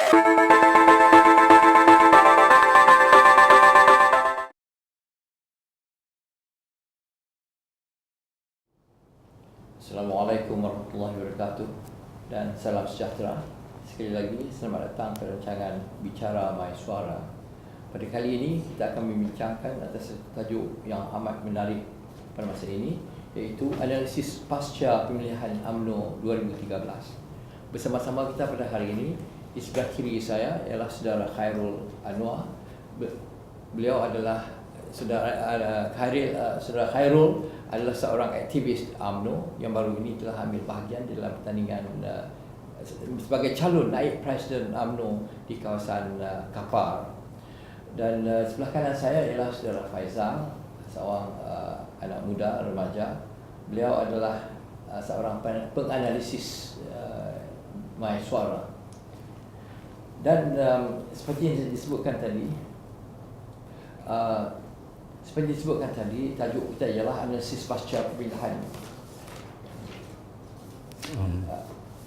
Assalamualaikum warahmatullahi wabarakatuh dan salam sejahtera. Sekali lagi selamat datang ke rancangan Bicara My Suara. Pada kali ini kita akan membincangkan atas tajuk yang amat menarik pada masa ini, iaitu analisis pasca pemilihan UMNO 2013. Bersama-sama kita pada hari ini, di sebelah kiri saya ialah saudara Khairul Anwar. Beliau adalah saudara Khairul adalah seorang aktivis UMNO yang baru ini telah ambil bahagian dalam pertandingan sebagai calon naib presiden UMNO di kawasan Kapar. Dan sebelah kanan saya ialah saudara Faizal, seorang anak muda remaja. Beliau adalah seorang penganalisis My Suara. Dan seperti yang disebutkan tadi, tajuk kita ialah analisis pasca pemilihan.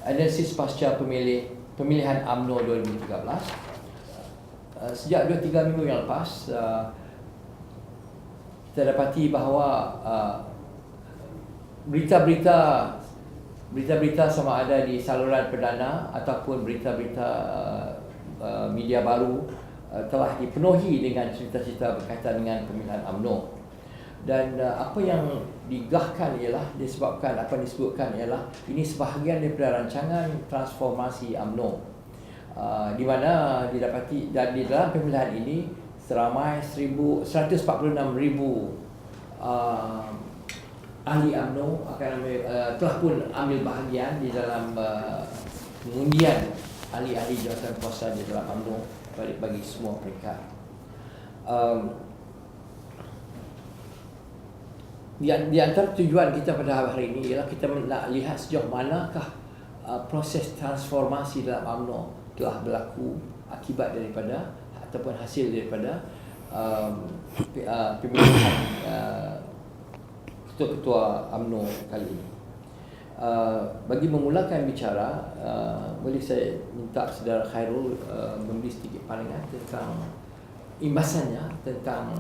Analisis pasca pemilihan UMNO 2013. Sejak 2-3 minggu yang lepas, kita dapati bahawa berita-berita sama ada di saluran perdana ataupun berita-berita media baru telah dipenuhi dengan cerita-cerita berkaitan dengan pemilihan UMNO. Dan apa yang digahkan ialah disebabkan apa yang disebutkan ialah ini sebahagian daripada rancangan transformasi UMNO, di mana didapati dan di dalam pemilihan ini seramai 146,000 ahli UMNO telah pun ambil bahagian di dalam pengundian ahli-ahli jawatan kuasa di dalam UMNO bagi semua peringkat. Di antara tujuan kita pada hari ini ialah kita nak lihat sejauh manakah proses transformasi dalam UMNO telah berlaku akibat daripada ataupun hasil daripada pemilihan ketua-ketua UMNO kali ini. Bagi memulakan bicara, boleh saya minta saudara Khairul memberi sedikit pandangan tentang imbasannya tentang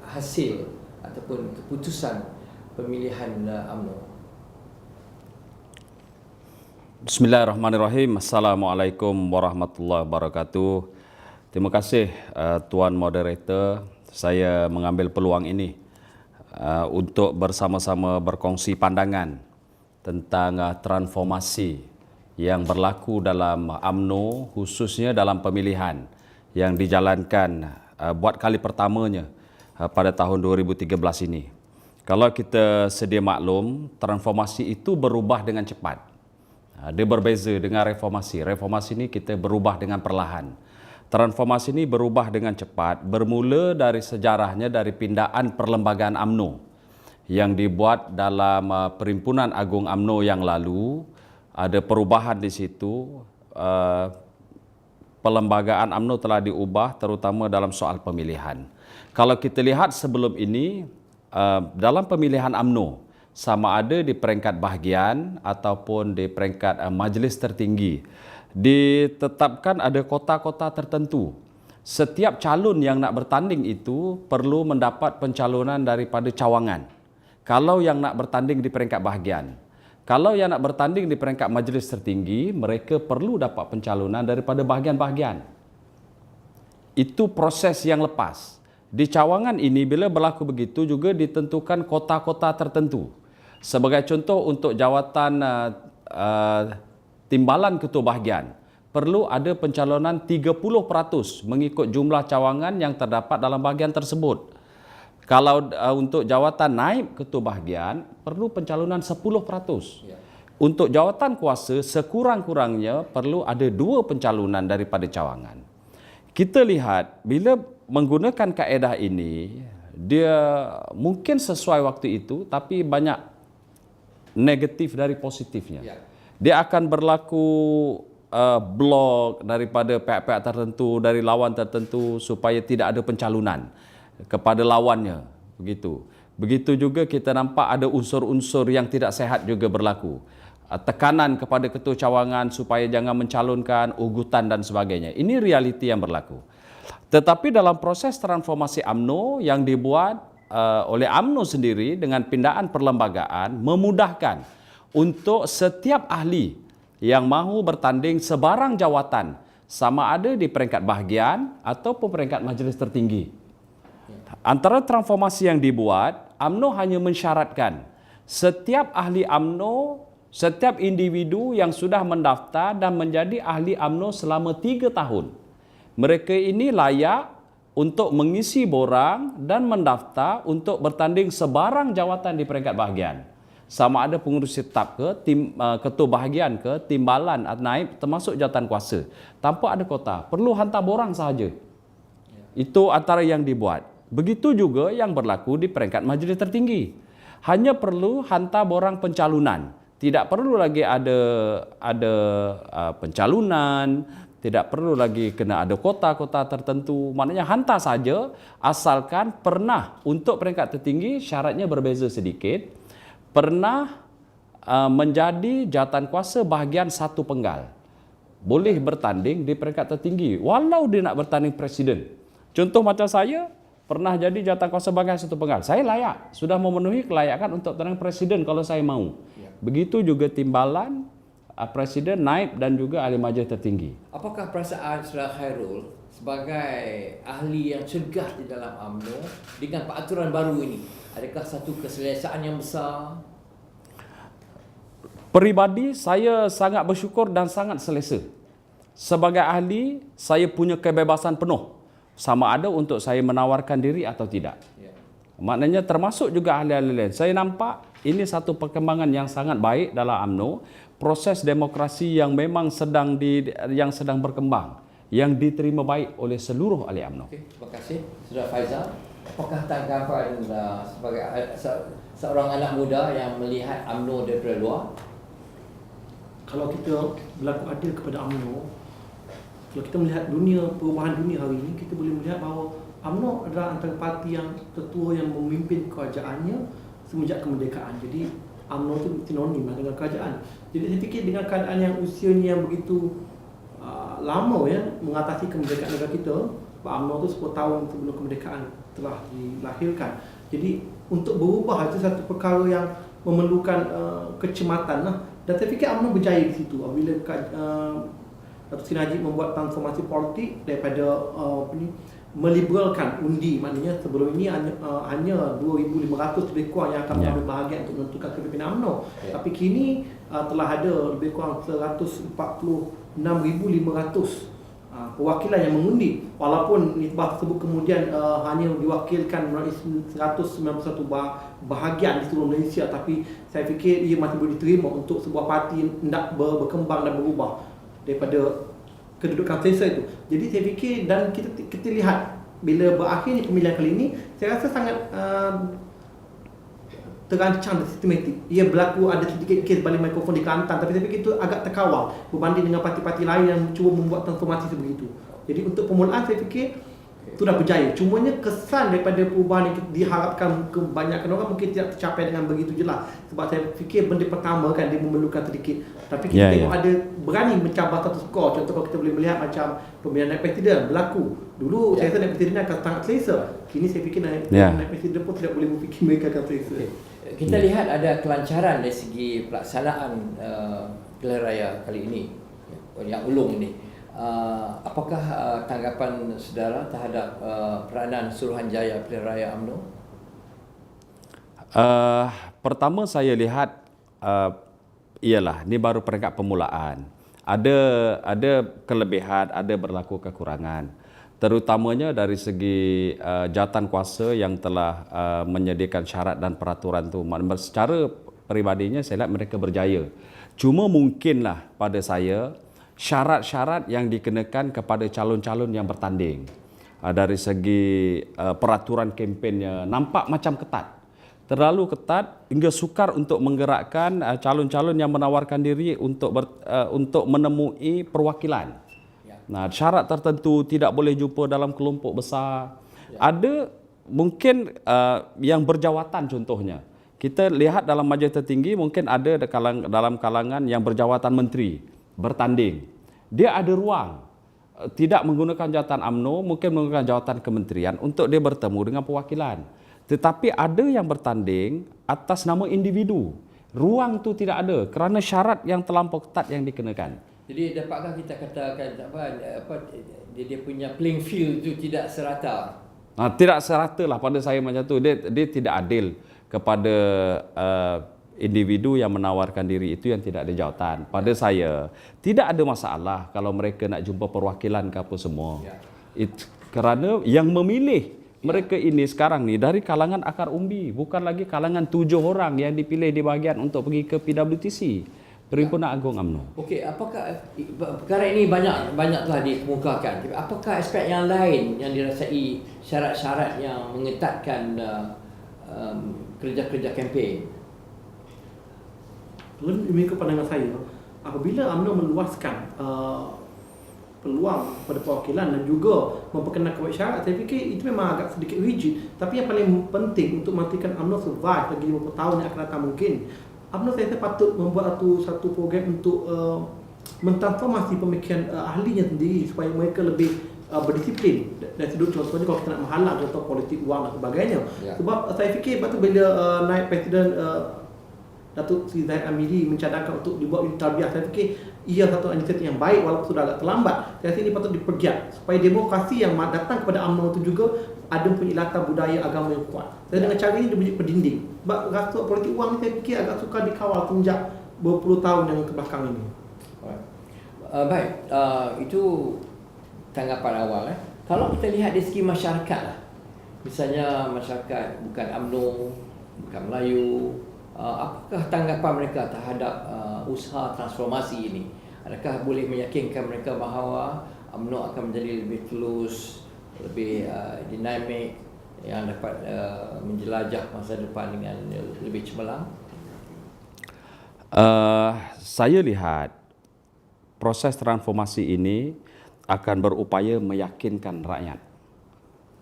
hasil ataupun keputusan pemilihan UMNO. Bismillahirrahmanirrahim. Assalamualaikum warahmatullahi wabarakatuh. Terima kasih Tuan Moderator. Saya mengambil peluang ini untuk bersama-sama berkongsi pandangan tentang transformasi yang berlaku dalam UMNO, khususnya dalam pemilihan yang dijalankan buat kali pertamanya pada tahun 2013 ini. Kalau kita sedia maklum, transformasi itu berubah dengan cepat. Dia berbeza dengan reformasi. Reformasi ini kita berubah dengan perlahan. Transformasi ini berubah dengan cepat, bermula dari sejarahnya dari pindaan perlembagaan UMNO yang dibuat dalam Perhimpunan Agung UMNO yang lalu. Ada perubahan di situ. Perlembagaan UMNO telah diubah terutama dalam soal pemilihan. Kalau kita lihat sebelum ini, dalam pemilihan UMNO, sama ada di peringkat bahagian ataupun di peringkat majlis tertinggi, ditetapkan ada kota-kota tertentu. Setiap calon yang nak bertanding itu perlu mendapat pencalonan daripada cawangan. Kalau yang nak bertanding di peringkat bahagian. Kalau yang nak bertanding di peringkat majlis tertinggi, mereka perlu dapat pencalonan daripada bahagian-bahagian. Itu proses yang lepas. Di cawangan ini, bila berlaku begitu, juga ditentukan kota-kota tertentu. Sebagai contoh, untuk jawatan timbalan ketua bahagian, perlu ada pencalonan 30% mengikut jumlah cawangan yang terdapat dalam bahagian tersebut. Kalau untuk jawatan naib ketua bahagian, perlu pencalonan 10%. Ya. Untuk jawatan kuasa, sekurang-kurangnya perlu ada 2 pencalonan daripada cawangan. Kita lihat, bila menggunakan kaedah ini, dia mungkin sesuai waktu itu, tapi banyak negatif dari positifnya. Ya. Dia akan berlaku blok daripada pihak-pihak tertentu, dari lawan tertentu, supaya tidak ada pencalonan kepada lawannya. Begitu juga kita nampak ada unsur-unsur yang tidak sehat juga berlaku. tekanan kepada ketua cawangan supaya jangan mencalonkan, ugutan dan sebagainya. Ini realiti yang berlaku. Tetapi dalam proses transformasi UMNO yang dibuat oleh UMNO sendiri dengan pindaan perlembagaan memudahkan untuk setiap ahli yang mahu bertanding sebarang jawatan sama ada di peringkat bahagian ataupun peringkat majlis tertinggi. Antara transformasi yang dibuat, UMNO hanya mensyaratkan setiap ahli UMNO, setiap individu yang sudah mendaftar dan menjadi ahli UMNO selama 3 tahun. Mereka ini layak untuk mengisi borang dan mendaftar untuk bertanding sebarang jawatan di peringkat bahagian. Sama ada pengurus tetap ke, ketua bahagian ke, timbalan, naib termasuk jawatan kuasa. Tanpa ada kota, perlu hantar borang sahaja. Itu antara yang dibuat. Begitu juga yang berlaku di peringkat majlis tertinggi. Hanya perlu hantar borang pencalonan. Tidak perlu lagi ada pencalonan, tidak perlu lagi kena ada kota-kota tertentu. Maknanya hantar saja asalkan pernah untuk peringkat tertinggi syaratnya berbeza sedikit. Pernah menjadi jawatan kuasa bahagian 1 penggal. Boleh bertanding di peringkat tertinggi walau dia nak bertanding presiden. Contoh macam saya pernah jadi jawatan kuasa bahagian 1 penggal. Saya layak, sudah memenuhi kelayakan untuk bertanding presiden kalau saya mahu. Begitu juga timbalan, presiden, naib dan juga ahli majlis tertinggi. Apakah perasaan Saudara Khairul sebagai ahli yang cegah di dalam UMNO dengan peraturan baru ini? Adakah satu keselesaan yang besar? Peribadi, saya sangat bersyukur dan sangat selesa. Sebagai ahli, saya punya kebebasan penuh. Sama ada untuk saya menawarkan diri atau tidak. Maknanya termasuk juga ahli-ahli lain. Saya nampak ini satu perkembangan yang sangat baik dalam UMNO. Proses demokrasi yang memang sedang berkembang, yang diterima baik oleh seluruh ahli UMNO. Okay, terima kasih. Saudara Faizal, apakah tanggapan sebagai seorang anak muda yang melihat UMNO daripada luar? Kalau kita berlaku adil kepada UMNO, kalau kita melihat perubahan dunia hari ini, kita boleh melihat bahawa UMNO adalah antara parti yang tertua yang memimpin kerajaannya semenjak kemerdekaan. Jadi UMNO itu sinonim dengan kerajaan. Jadi saya fikir dengan keadaan yang usianya yang begitu lama mengatasi kemerdekaan negara kita, UMNO itu 10 tahun sebelum kemerdekaan telah dilahirkan. Jadi untuk berubah itu satu perkara yang memerlukan kecermatan lah. Dan saya fikir UMNO berjaya di situ. Bila Datuk Seri Najib membuat transformasi politik daripada meliberalkan undi, maknanya sebelum ini hanya 2,500 lebih kurang yang akan mengambil bahagian untuk menentukan kepimpinan UMNO. Tapi kini telah ada lebih kurang 146,500 perwakilan yang mengundi. Walaupun nisbah tersebut kemudian hanya diwakilkan melalui 191 bahagian di seluruh Malaysia, tapi saya fikir ia masih boleh diterima untuk sebuah parti yang hendak berkembang dan berubah daripada kedudukan selesa itu. Jadi saya fikir dan kita lihat bila berakhirnya pemilihan kali ini, saya rasa sangat terancang dan sistematik. Ia berlaku ada sedikit kes balik mikrofon di Kelantan, tapi saya fikir itu agak terkawal berbanding dengan parti-parti lain yang cuba membuat transformasi sebegitu. Jadi untuk permulaan saya fikir itu dah berjaya. Cumanya kesan daripada perubahan yang diharapkan kebanyakan orang mungkin tidak tercapai dengan begitu jelas. Sebab saya fikir benda pertama kan dia memerlukan sedikit. Tapi kita tengok ada berani mencabar satu skor. Contoh kalau kita boleh melihat macam pemilihan naib presiden berlaku. Dulu saya rasa naib presiden akan sangat selesa. Kini saya fikir naib presiden pun tidak boleh berfikir mereka akan selesa. Kita lihat ada kelancaran dari segi pelaksanaan pilihan raya kali ini yang ulung ini. Apakah tanggapan saudara terhadap peranan Suruhanjaya Pilihan Raya UMNO? Pertama saya lihat ialah ini baru peringkat permulaan. Ada kelebihan, ada berlaku kekurangan. Terutamanya dari segi jawatan kuasa yang telah menyediakan syarat dan peraturan itu. Secara peribadinya saya lihat mereka berjaya. Cuma mungkinlah pada saya syarat-syarat yang dikenakan kepada calon-calon yang bertanding dari segi peraturan kempennya nampak macam ketat, terlalu ketat hingga sukar untuk menggerakkan calon-calon yang menawarkan diri untuk menemui perwakilan. Nah, syarat tertentu tidak boleh jumpa dalam kelompok besar. Ada mungkin yang berjawatan contohnya. kita lihat dalam majlis tertinggi mungkin ada dalam kalangan yang berjawatan menteri bertanding. Dia ada ruang tidak menggunakan jawatan UMNO, mungkin menggunakan jawatan kementerian untuk dia bertemu dengan perwakilan. Tetapi ada yang bertanding atas nama individu. Ruang tu tidak ada kerana syarat yang terlampau ketat yang dikenakan. Jadi dapatkah kita katakan dia punya playing field itu tidak serata? Tidak serata lah pada saya macam tu. Dia tidak adil kepada individu yang menawarkan diri itu yang tidak ada jawatan. Pada saya tidak ada masalah kalau mereka nak jumpa perwakilan ke apa semua. Kerana yang memilih mereka ini sekarang ni dari kalangan akar umbi, bukan lagi kalangan 7 orang yang dipilih di bahagian untuk pergi ke PWTC, Perhimpunan Agung UMNO. Okey, apakah perkara ini banyak telah dikemukakan. Apakah aspek yang lain yang dirasai syarat-syarat yang mengetatkan kerja-kerja kempen? Mengikut pandangan saya, apabila UMNO meluaskan peluang pada perwakilan dan juga memperkenalkan syarat, saya fikir itu memang agak sedikit rigid. Tapi yang paling penting untuk memastikan UMNO survive lagi beberapa tahun yang akan datang mungkin, UMNO saya patut membuat satu program untuk mentransformasi pemikiran ahlinya sendiri supaya mereka lebih berdisiplin. Dan sudut contohnya kalau kita nak menghalang contoh politik wang dan sebagainya. Sebab saya fikir lepas tu bila naik Presiden Datuk Seri Zahid Amiri mencadangkan untuk dibuat unit tarbiyah, saya fikir ia satu inisiatif yang baik walaupun sudah agak terlambat. Saya rasa ini patut dipergiat supaya demokrasi yang datang kepada UMNO itu juga ada punya latar budaya agama yang kuat. Dan dengan cara ini dia menjadi pendinding. Sebab rasa politik wang ni saya fikir agak sukar dikawal sejak berpuluh tahun yang kebelakang ini. Baik, itu tanggapan awal. Kalau kita lihat dari segi masyarakat lah, misalnya masyarakat bukan UMNO, bukan Melayu, apakah tanggapan mereka terhadap usaha transformasi ini? Adakah boleh meyakinkan mereka bahawa UMNO akan menjadi lebih tulus, lebih dinamik, yang dapat menjelajah masa depan dengan lebih cemerlang? Saya lihat proses transformasi ini akan berupaya meyakinkan rakyat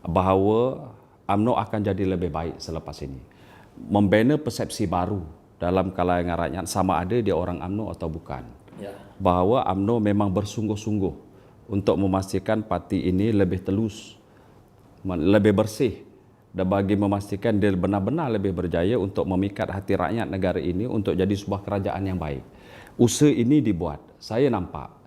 bahawa UMNO akan jadi lebih baik selepas ini. Membina persepsi baru dalam kalangan rakyat sama ada dia orang UMNO atau bukan. Bahawa UMNO memang bersungguh-sungguh untuk memastikan parti ini lebih telus, lebih bersih dan bagi memastikan dia benar-benar lebih berjaya untuk memikat hati rakyat negara ini untuk jadi sebuah kerajaan yang baik. Usaha ini dibuat, saya nampak.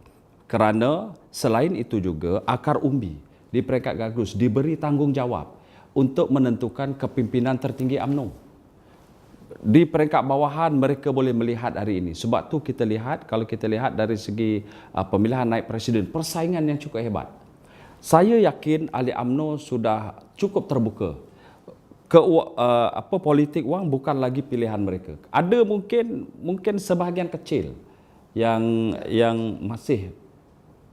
Kerana selain itu juga akar umbi di peringkat gagus diberi tanggungjawab untuk menentukan kepimpinan tertinggi UMNO. Di peringkat bawahan mereka boleh melihat hari ini. Sebab tu kita lihat, kalau kita lihat dari segi pemilihan naib presiden, persaingan yang cukup hebat. Saya yakin ahli UMNO sudah cukup terbuka. Politik wang bukan lagi pilihan mereka. Ada mungkin sebahagian kecil yang masih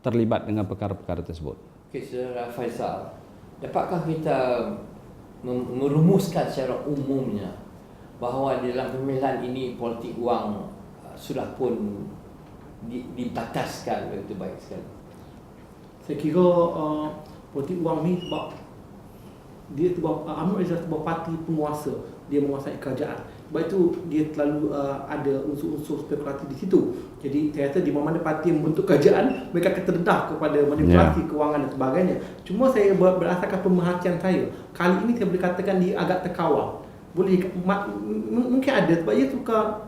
terlibat dengan perkara-perkara tersebut. Okey, Saudara Faisal, dapatkah kita merumuskan secara umumnya bahawa dalam pemilihan ini politik wang sudah pun dibataskan begitu baik sekali? Saya kira politik wang ni sebab dia UMNO adalah sebuah parti penguasa, dia menguasai kerajaan. Sebab itu dia selalu ada unsur-unsur spekulatif di situ. Jadi saya rasa di mana parti yang membentuk kerajaan, mereka akan terdedah kepada manipulasi kewangan dan sebagainya. Cuma saya berdasarkan pemerhatian saya, kali ini saya boleh katakan dia agak terkawal. Boleh mungkin ada sebab dia suka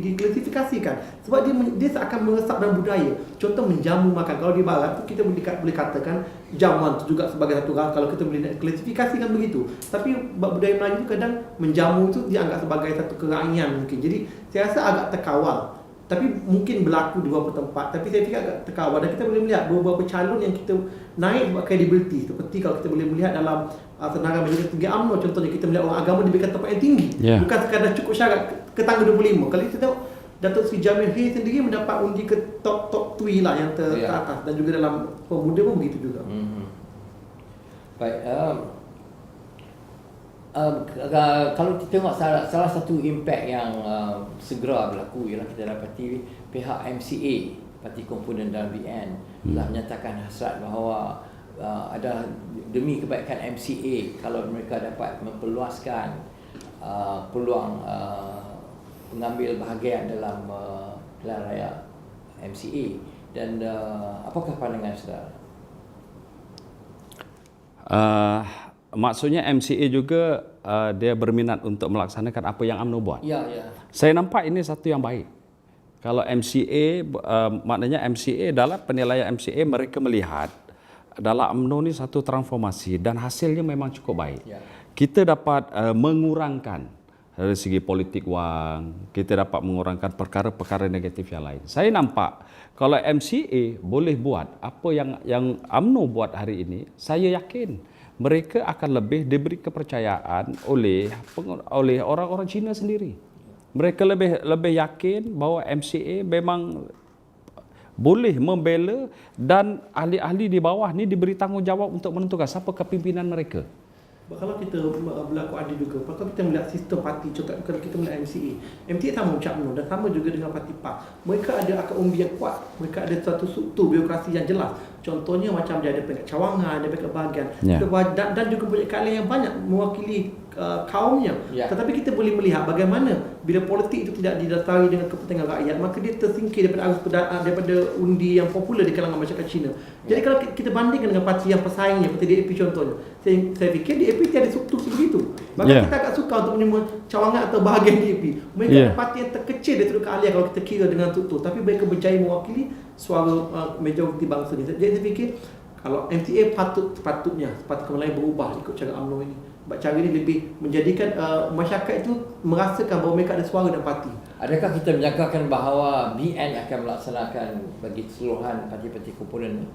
diklasifikasikan sebab dia seakan meresap dalam budaya. Contoh menjamu makan, kalau di barat tu kita boleh katakan jamuan tu juga sebagai satu hal, kalau kita boleh klasifikasikan begitu. Tapi budaya Melayu tu kadang menjamu tu dianggap sebagai satu kerangnya mungkin. Jadi saya rasa agak terkawal. Tapi mungkin berlaku di beberapa tempat, tapi saya fikir agak terkawal. Dan kita boleh melihat beberapa calon yang kita naik buat credibility. Seperti kalau kita boleh melihat dalam senarai majlis tinggi UMNO, contohnya kita melihat orang agama diberikan tempat yang tinggi, bukan sekadar cukup syarat ke tangga 25. Kalau kita tengok Datuk Seri Jamil Hay sendiri mendapat undi ke top 3 lah yang teratas, dan juga dalam pemuda pun begitu juga. Baik, kalau kita tengok salah satu impak yang segera berlaku ialah kita dapati pihak MCA, Parti Komponen dalam BN, telah menyatakan hasrat bahawa ada demi kebaikan MCA kalau mereka dapat memperluaskan peluang mengambil bahagian dalam pilihan raya MCA, dan apakah pandangan saudara? Maksudnya MCA juga dia berminat untuk melaksanakan apa yang UMNO buat. Ya, ya. Saya nampak ini satu yang baik. Kalau MCA, maknanya MCA dalam penilaian MCA mereka melihat dalam UMNO ini satu transformasi dan hasilnya memang cukup baik. Ya. Kita dapat mengurangkan dari segi politik wang, kita dapat mengurangkan perkara-perkara negatif yang lain. Saya nampak kalau MCA boleh buat apa yang UMNO buat hari ini, saya yakin mereka akan lebih diberi kepercayaan oleh orang-orang Cina sendiri. Mereka lebih yakin bahawa MCA memang boleh membela dan ahli-ahli di bawah ni diberi tanggungjawab untuk menentukan siapa kepimpinan mereka. Kalau kita berlaku adil juga, kalau kita melihat sistem parti, contoh kalau kita melihat MCA sama macam UMNO dan sama juga dengan parti PAS. Mereka ada akar umbi yang kuat, mereka ada satu struktur birokrasi yang jelas. Contohnya macam dia ada peringkat cawangan, ada peringkat bahagian, dan juga punya keahlian yang banyak mewakili kaumnya. Tetapi kita boleh melihat bagaimana bila politik itu tidak didasari dengan kepentingan rakyat, maka dia tersingkir daripada undi yang popular di kalangan masyarakat Cina. Jadi kalau kita bandingkan dengan parti yang pesaingnya, seperti DAP contohnya, saya fikir DAP tiada struktur sebegitu. Maka kita agak suka untuk menerima cawangan atau bahagian DAP. Mereka parti yang terkecil dari sudut keahlian kalau kita kira dengan struktur, tapi mereka berjaya mewakili suara majoriti bangsa ni. Jadi saya fikir kalau MCA sepatutnya mulai berubah ikut cara UMNO ini. Cara ini lebih menjadikan masyarakat itu merasakan bahawa mereka ada suara dan parti. Adakah kita menjangkakan bahawa BN akan melaksanakan bagi keseluruhan parti-parti komponen ini?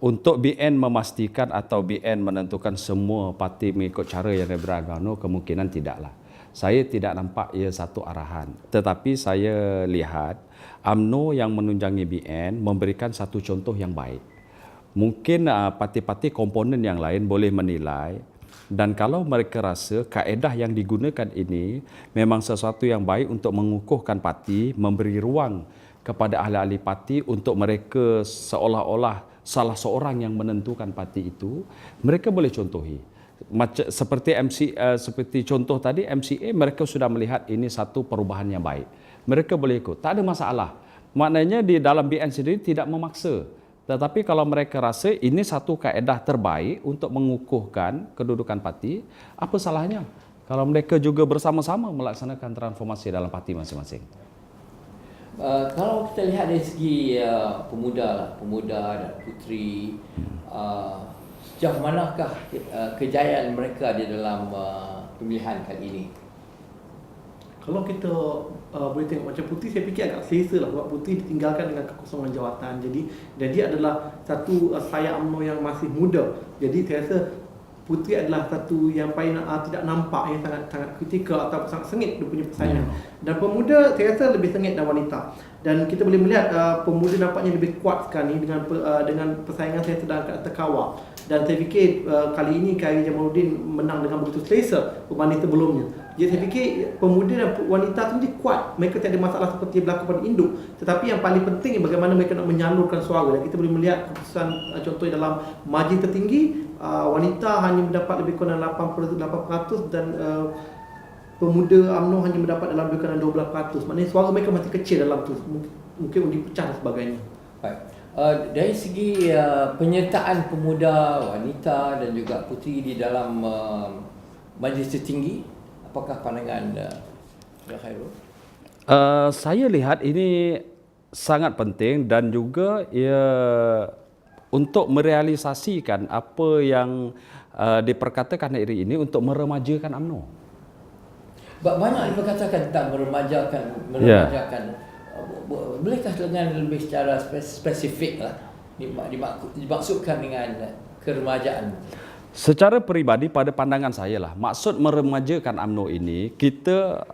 Untuk BN memastikan atau BN menentukan semua parti mengikut cara yang beragam, kemungkinan tidaklah. Saya tidak nampak ia satu arahan. Tetapi saya lihat UMNO yang menunjangi BN memberikan satu contoh yang baik. Mungkin parti-parti komponen yang lain boleh menilai, dan kalau mereka rasa kaedah yang digunakan ini memang sesuatu yang baik untuk mengukuhkan parti, memberi ruang kepada ahli-ahli parti untuk mereka seolah-olah salah seorang yang menentukan parti itu, mereka boleh contohi. Seperti contoh tadi MCA, mereka sudah melihat ini satu perubahan yang baik. Mereka boleh ikut, tak ada masalah. Maknanya di dalam BN sendiri tidak memaksa. Tetapi kalau mereka rasa ini satu kaedah terbaik untuk mengukuhkan kedudukan parti, apa salahnya kalau mereka juga bersama-sama melaksanakan transformasi dalam parti masing-masing? Kalau kita lihat dari segi pemuda dan puteri, sejauh manakah kejayaan mereka di dalam pemilihan kali ini? Kalau kita boleh tengok macam putih, saya fikir agak selesa lah sebab putih ditinggalkan dengan kekosongan jawatan. Jadi dia adalah satu sayap UMNO yang masih muda. Jadi saya rasa putih adalah satu yang paling tidak nampak, yang sangat kritikal atau sangat sengit dia punya persaingan. Dan pemuda saya rasa lebih sengit dan wanita. Dan kita boleh melihat pemuda nampaknya lebih kuat sekarang ni dengan persaingan saya sedang terkawal. Dan saya fikir kali ini KRI Jamaluddin menang dengan begitu selesa berbanding sebelumnya. Jadi saya fikir pemuda dan wanita tu kuat. Mereka tak ada masalah seperti yang berlaku pada induk. Tetapi yang paling penting bagaimana mereka nak menyalurkan suara. Dan kita boleh melihat keputusan contohnya dalam margin tertinggi, wanita hanya mendapat lebih kurang 8% dan pemuda UMNO hanya mendapat dalam lebih kurang 12%. Maknanya suara mereka masih kecil dalam tu. Mungkin undi pecah dan sebagainya. Baik. Dari segi penyertaan pemuda, wanita dan juga puteri di dalam majlis tertinggi, apakah pandangan Khairul? Saya lihat ini sangat penting dan juga untuk merealisasikan apa yang diperkatakan hari ini untuk meremajakan UMNO. Banyak diperkatakan tentang meremajakan. Bolehkah dengan lebih secara spesifik lah dimaksudkan dengan keremajaan? Secara peribadi pada pandangan saya lah, maksud meremajakan UMNO ini kita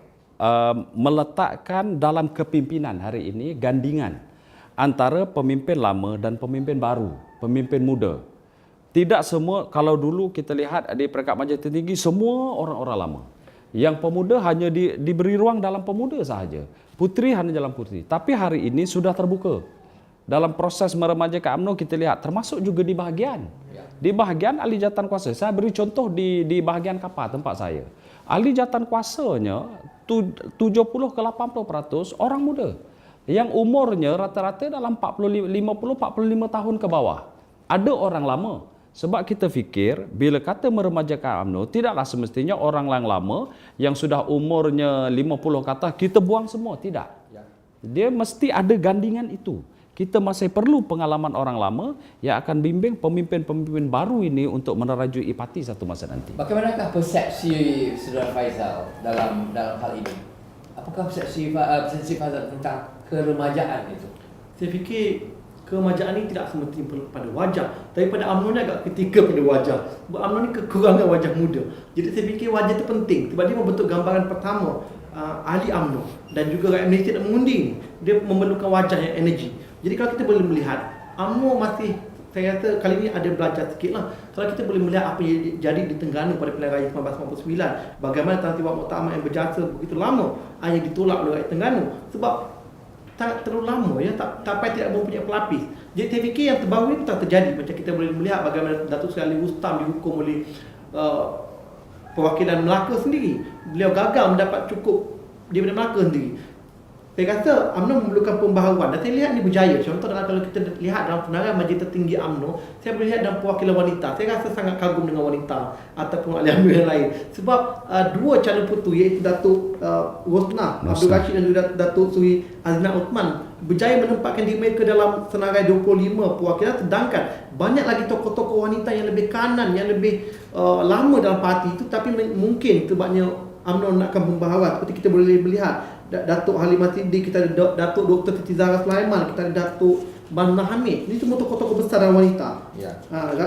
meletakkan dalam kepimpinan hari ini gandingan antara pemimpin lama dan pemimpin baru, pemimpin muda. Tidak semua, kalau dulu kita lihat di peringkat majlis tertinggi semua orang-orang lama. Yang pemuda hanya diberi ruang dalam pemuda sahaja. Puteri hanya dalam puteri. Tapi hari ini sudah terbuka. dalam proses meremajakan UMNO kita lihat termasuk juga di bahagian. Di bahagian ahli jawatan kuasa. Saya beri contoh di bahagian kapal tempat saya. Ahli jawatan kuasanya 70 ke 80% orang muda. Yang umurnya rata-rata dalam 50-45 tahun ke bawah. Ada orang lama. Sebab kita fikir bila kata meremajakan UMNO tidaklah semestinya orang yang lama yang sudah umurnya 50 ke atas kita buang semua. Tidak. Dia mesti ada gandingan itu. Kita masih perlu pengalaman orang lama yang akan bimbing pemimpin-pemimpin baru ini untuk menerajui parti satu masa nanti. Bagaimanakah persepsi Saudara Faizal dalam hal ini? Apakah persepsi Faizal tentang keremajaan itu? Saya fikir keremajaan ini tidak semestinya pada wajah, tapi pada UMNO ni agak ketika pada wajah. Sebab UMNO ni kekurangan wajah muda. Jadi saya fikir wajah itu penting sebab dia membentuk gambaran pertama ahli UMNO dan juga rakyat Malaysia nak mengundi. Dia memerlukan wajah yang energi. Jadi kalau kita boleh melihat UMNO masih, saya rasa kali ini ada belajar sikit lah. Kalau kita boleh melihat apa yang jadi di Terengganu pada pilihan raya 1999, bagaimana Tantiwak Muktamar yang berjasa begitu lama hanya ditolak oleh rakyat Terengganu sebab tak terlalu lama ya, sampai tidak mempunyai pelapis. Jadi saya fikir yang terbaru ini tak terjadi. Macam kita boleh melihat bagaimana Datuk Seri Ali Rustam dihukum oleh perwakilan Melaka sendiri. Beliau gagal mendapat cukup daripada Melaka sendiri. Saya rasa UMNO memerlukan pembaharuan dan saya lihat ini berjaya. Contoh kalau kita lihat dalam senarai majlis tertinggi UMNO, saya boleh lihat dalam perwakilan wanita. Saya rasa sangat kagum dengan wanita ataupun ahli UMNO yang lain. Sebab dua calon putu iaitu Datuk Rosnah Abdul Rashid dan juga Datuk Seri Azna Uthman berjaya menempatkan diri mereka dalam senarai 25 perwakilan, sedangkan banyak lagi tokoh-tokoh wanita yang lebih kanan, yang lebih lama dalam parti itu, tapi mungkin sebabnya UMNO nakkan pembaharuan. Seperti kita boleh melihat Datuk Halimah Siddiq, kita ada Datuk Dr. Siti Zahra Sulaiman, kita ada Datuk Bana Hamid. Ini semua tokoh-tokoh besar dan wanita.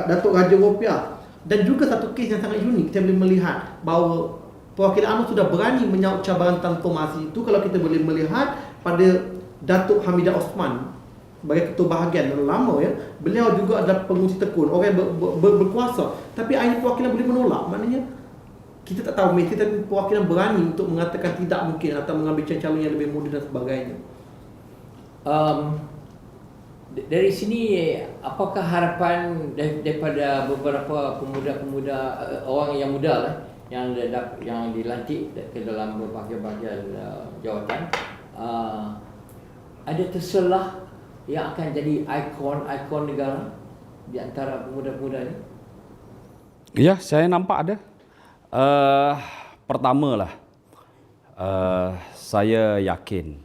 Datuk Raja Rupiah. Dan juga satu kes yang sangat unik, kita boleh melihat bahawa perwakilan UMNO sudah berani menyaut cabaran transformasi itu. Kalau kita boleh melihat pada Datuk Hamidah Osman sebagai ketua bahagian yang lama ya, beliau juga adalah pengurusi tekun, orang yang berkuasa, tapi akhirnya perwakilan boleh menolak. Maknanya kita tak tahu mesti, tapi perwakilan berani untuk mengatakan tidak mungkin atau mengambil calon yang lebih muda dan sebagainya. Dari sini, apakah harapan daripada beberapa pemuda-pemuda, orang yang muda lah, yang dilantik ke dalam berbahagian jawatan, ada terselah yang akan jadi ikon negara di antara pemuda-pemuda ini? Ya, saya nampak ada. Pertamalah, saya yakin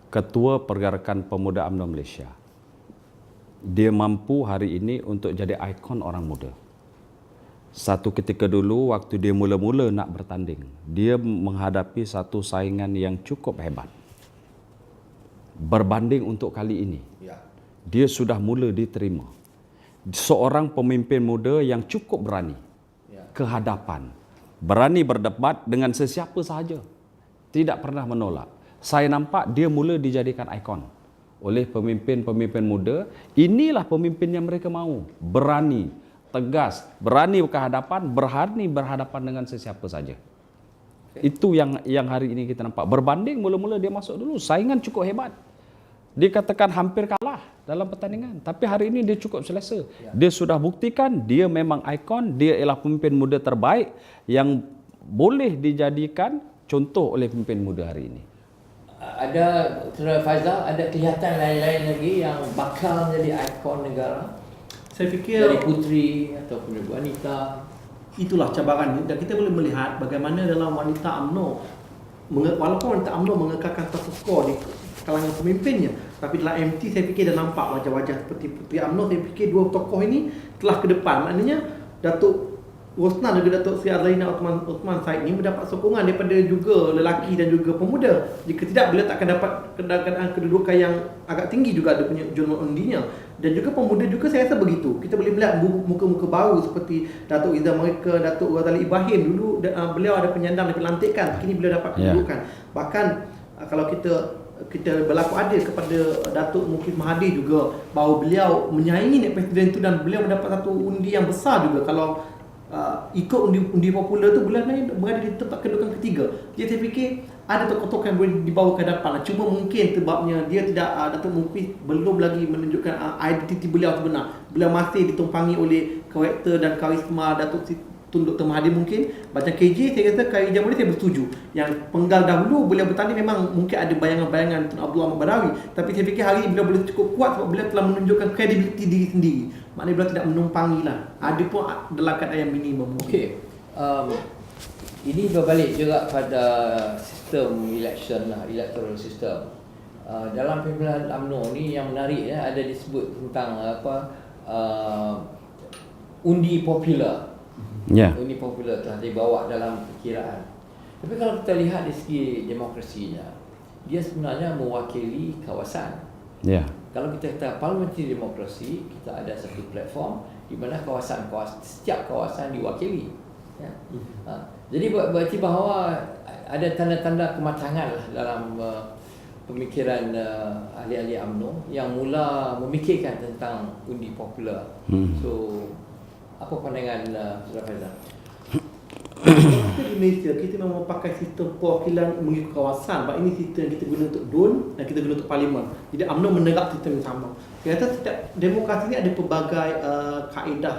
Ketua Pergerakan Pemuda UMNO Malaysia, dia mampu hari ini untuk jadi ikon orang muda. Satu ketika dulu waktu dia mula-mula nak bertanding, dia menghadapi satu saingan yang cukup hebat. Berbanding untuk kali ini, dia sudah mula diterima. Seorang pemimpin muda yang cukup berani ke hadapan, berani berdebat dengan sesiapa sahaja, tidak pernah menolak. Saya nampak dia mula dijadikan ikon oleh pemimpin-pemimpin muda. Inilah pemimpin yang mereka mahu, berani, tegas, berani ke hadapan, berani berhadapan dengan sesiapa saja. Itu yang hari ini kita nampak. Berbanding mula-mula dia masuk dulu, saingan cukup hebat. Dikatakan hampir kalah dalam pertandingan, tapi hari ini dia cukup selesa. Dia sudah buktikan dia memang ikon, dia ialah pemimpin muda terbaik yang boleh dijadikan contoh oleh pemimpin muda hari ini. Ada, Saudara Faizal, ada kelihatan lain-lain lagi yang bakal menjadi ikon negara? Saya fikir dari puteri ataupun wanita. Itulah cabaran, dan kita boleh melihat bagaimana dalam wanita UMNO, walaupun wanita UMNO mengekalkan status quo di kalangan pemimpinnya, tapi dalam MT saya fikir dah nampak wajah-wajah seperti Puteri UMNO. Saya fikir dua tokoh ini telah ke depan. Maknanya Datuk Rosnah dan juga Datuk Seri Azlina Uthman Said ini mendapat sokongan daripada juga lelaki dan juga pemuda. Jika tidak, beliau tak akan dapat kedudukan yang agak tinggi juga ada punya jurnal undinya. Dan juga pemuda juga saya rasa begitu. Kita boleh melihat muka-muka baru seperti Datuk Izzah Mereka, Datuk Ghazali Ibrahim. Dulu beliau ada penyandang dan pelantikan, kini beliau dapat kedudukan. Bahkan kalau kita berlaku adil kepada Datuk Mukhlis Mahathir juga, bahawa beliau menyaingi naik presiden itu dan beliau mendapat satu undi yang besar juga. Kalau ikut undi popular tu bulan Mei berada di tempat kedudukan ketiga. Jadi saya fikir ada tokoh-tokoh yang boleh dibawa ke hadapan lah. Cuma mungkin sebabnya dia tidak, Datuk Mukhlis belum lagi menunjukkan identiti beliau sebenar. Beliau masih ditumpangi oleh karakter dan karisma Datuk Tun Dr. Mahathir mungkin. Macam KJ, saya kata KJ Jamhuri saya bersetuju. Yang penggal dahulu beliau bertanding memang mungkin ada bayangan-bayangan Tun Abdul Ahmad Badawi. Tapi saya fikir hari ini beliau boleh cukup kuat sebab beliau telah menunjukkan kredibiliti diri sendiri. Maknanya beliau tidak menumpangi lah. Ada pun dalam keadaan yang minimum. Okey. Ini berbalik juga pada sistem election lah, electoral system. Dalam pemilihan UMNO ni yang menarik ada disebut tentang undi popular. Undi popular telah dibawa dalam perkiraan. Tapi kalau kita lihat dari segi demokrasinya, dia sebenarnya mewakili kawasan. Kalau kita kata parliamentary demokrasi, kita ada satu platform di mana setiap kawasan diwakili. Jadi berarti bahawa ada tanda-tanda kematangan lah dalam pemikiran ahli-ahli UMNO yang mula memikirkan tentang undi popular. So, apa pandangan Saudara Faizal? Kita di Malaysia, kita memang pakai sistem perwakilan mengikut kawasan. Sebab ini sistem yang kita guna untuk DUN dan kita guna untuk parlimen. Jadi UMNO menerap sistem yang sama. Saya rasa setiap demokrasi ini ada pelbagai kaedah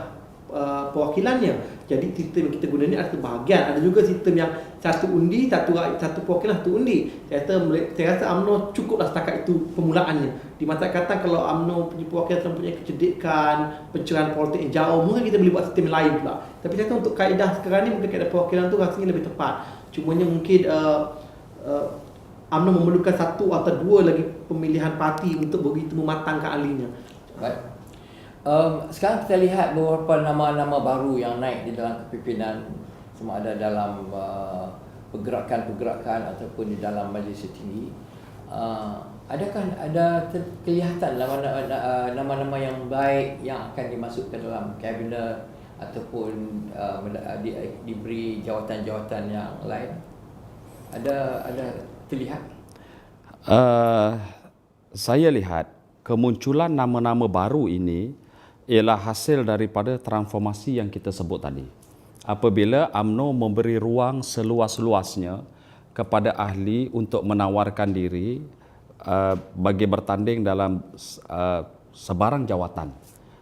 perwakilannya. Jadi sistem yang kita guna ni ada sebahagian. Ada juga sistem yang satu undi, satu perwakilan, satu undi. Saya rasa UMNO cukuplah setakat itu permulaannya. Di masa kata kalau UMNO punya perwakilan mempunyai kecerdikan, pencerahan politik yang jauh, mungkin kita boleh buat sistem lain pula. Tapi saya rasa untuk kaedah sekarang ni, mungkin kaedah perwakilan tu rasanya lebih tepat. Cumanya mungkin UMNO memerlukan satu atau dua lagi pemilihan parti untuk begitu mematangkan ahlinya. Baik. Sekarang kita lihat beberapa nama-nama baru yang naik di dalam kepimpinan, sama ada dalam pergerakan-pergerakan ataupun di dalam majlis tinggi. Adakah ada kelihatan nama-nama yang baik yang akan dimasukkan dalam kabinet ataupun diberi jawatan-jawatan yang lain? Ada terlihat? Saya lihat kemunculan nama-nama baru ini ialah hasil daripada transformasi yang kita sebut tadi. Apabila UMNO memberi ruang seluas-luasnya kepada ahli untuk menawarkan diri bagi bertanding dalam sebarang jawatan,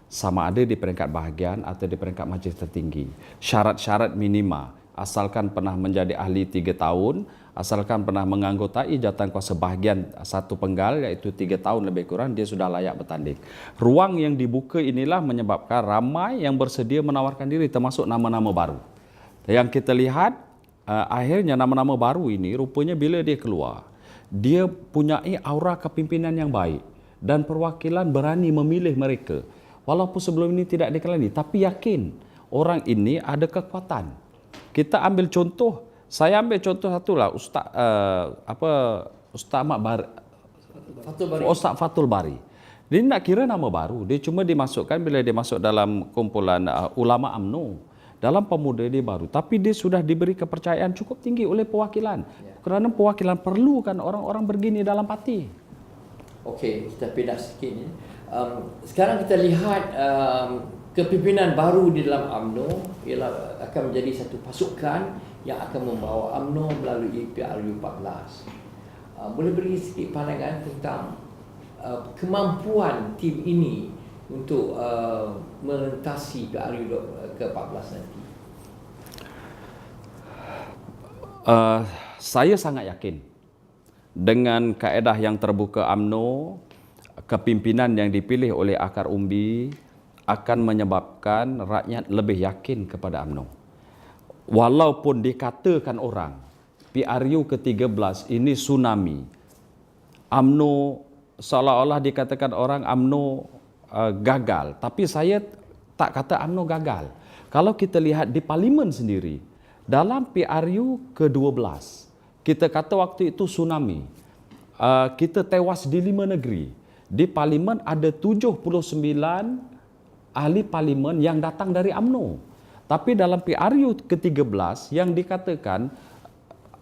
sama ada di peringkat bahagian atau di peringkat majlis tertinggi. Syarat-syarat minima, asalkan pernah menjadi ahli 3 tahun, asalkan pernah menganggotai jawatan kuasa bahagian satu penggal iaitu 3 tahun lebih kurang, dia sudah layak bertanding. Ruang yang dibuka inilah menyebabkan ramai yang bersedia menawarkan diri, termasuk nama-nama baru. Yang kita lihat akhirnya nama-nama baru ini rupanya bila dia keluar, dia punyai aura kepimpinan yang baik dan perwakilan berani memilih mereka. Walaupun sebelum ini tidak dikenali, tapi yakin orang ini ada kekuatan. Kita ambil contoh, saya ambil contoh satulah Ustaz Fathul Bari. Dia nak kira nama baru, dia cuma dimasukkan bila dia masuk dalam kumpulan ulama UMNO. Dalam pemuda dia baru, tapi dia sudah diberi kepercayaan cukup tinggi oleh perwakilan. Kerana perwakilan perlukan orang-orang begini dalam parti. Okey, kita pindah sikit ni. Sekarang kita lihat kepimpinan baru di dalam UMNO ialah akan menjadi satu pasukan yang akan membawa UMNO melalui PRU 14. Boleh beri sikit pandangan tentang kemampuan tim ini untuk melintasi PRU ke-14 nanti? Saya sangat yakin dengan kaedah yang terbuka UMNO, kepimpinan yang dipilih oleh akar umbi akan menyebabkan rakyat lebih yakin kepada UMNO. Walaupun dikatakan orang PRU ke-13 ini tsunami, UMNO seolah-olah dikatakan orang UMNO gagal, tapi saya tak kata UMNO gagal. Kalau kita lihat di parlimen sendiri, dalam PRU ke-12, kita kata waktu itu tsunami. Kita tewas di 5 negeri. Di parlimen ada 79 ahli parlimen yang datang dari UMNO. Tapi dalam PRU ke-13 yang dikatakan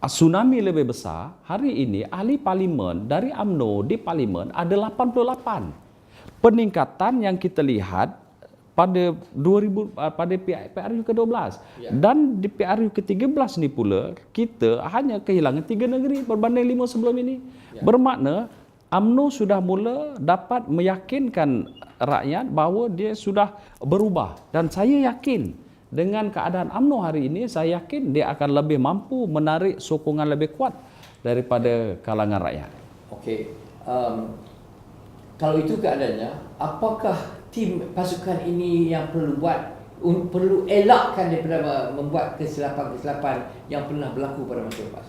tsunami lebih besar, hari ini ahli parlimen dari UMNO di parlimen ada 88. Peningkatan yang kita lihat pada PRU ke-12 Ya. dan di PRU ke-13 ni pula kita hanya kehilangan 3 negeri berbanding 5 sebelum ini. Ya. Bermakna UMNO sudah mula dapat meyakinkan rakyat bahawa dia sudah berubah, dan saya yakin dengan keadaan UMNO hari ini, saya yakin dia akan lebih mampu menarik sokongan lebih kuat daripada kalangan rakyat. Okey. Kalau itu keadaannya, apakah tim pasukan ini yang perlu elakkan daripada membuat kesilapan-kesilapan yang pernah berlaku pada masa lepas?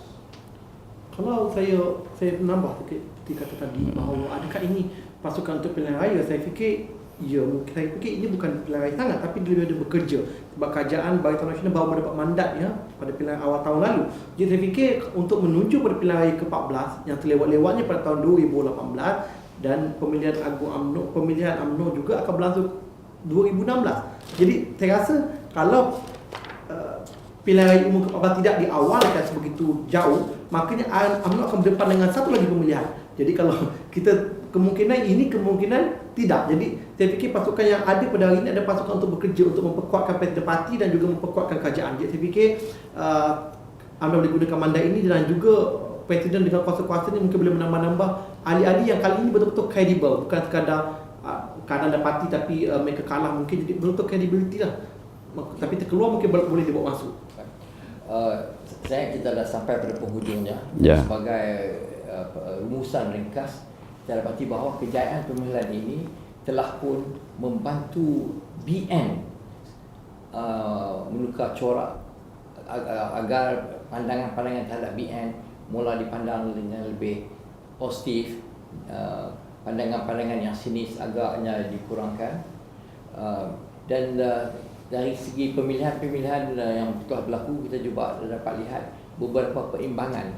Kalau saya menambah ketika kata tadi bahawa adakah ini pasukan untuk pilihan raya, saya fikir ini bukan pilihan raya sangat, tapi dia lebih ada bekerja sebab kerajaan Barisan Nasional baru mendapat mandat ya pada pilihan awal tahun lalu. Jadi saya fikir untuk menuju pada pilihan raya ke-14 yang terlewat-lewatnya pada tahun 2018 dan pemilihan UMNO juga akan berlangsung 2016. Jadi saya rasa kalau pilihan raya umum ke-14 tidak diawalkan sebegitu jauh, makanya UMNO akan berdepan dengan satu lagi pemilihan. Jadi kalau kita kemungkinan tidak. Jadi saya fikir pasukan yang ada pada hari ini ada pasukan untuk bekerja untuk memperkuatkan presiden parti dan juga memperkuatkan kerajaan. Jadi saya fikir UMNO boleh gunakan mandat ini, dan juga presiden dengan kuasa-kuasa ini mungkin boleh menambah-nambah ahli-ahli yang kali ini betul-betul credible, bukan sekadar keadaan parti tapi mereka kalah, mungkin jadi betul-betul credibility lah. Tapi terkeluar mungkin boleh dibawa masuk. Kita dah sampai pada penghujungnya. Ya. Sebagai rumusan ringkas, kita dapati bahawa kejayaan pemilihan ini telah pun membantu BN menukar corak agar pandangan-pandangan terhadap BN mula dipandang dengan lebih positif, pandangan-pandangan yang sinis agaknya dikurangkan, dan dari segi pemilihan-pemilihan yang telah berlaku, kita juga dapat lihat beberapa peimbangan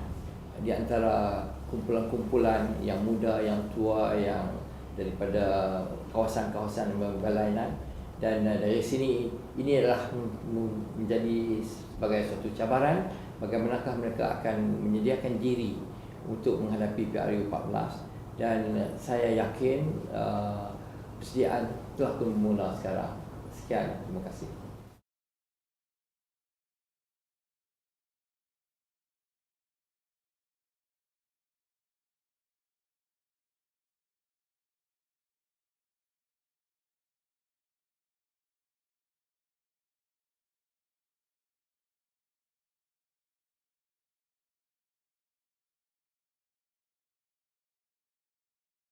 di antara kumpulan-kumpulan yang muda, yang tua, yang daripada kawasan-kawasan berlainan, dan dari sini ini adalah menjadi sebagai suatu cabaran bagaimanakah mereka akan menyediakan diri untuk menghadapi PRU 14, dan saya yakin persediaan telah bermula sekarang. Sekian, terima kasih.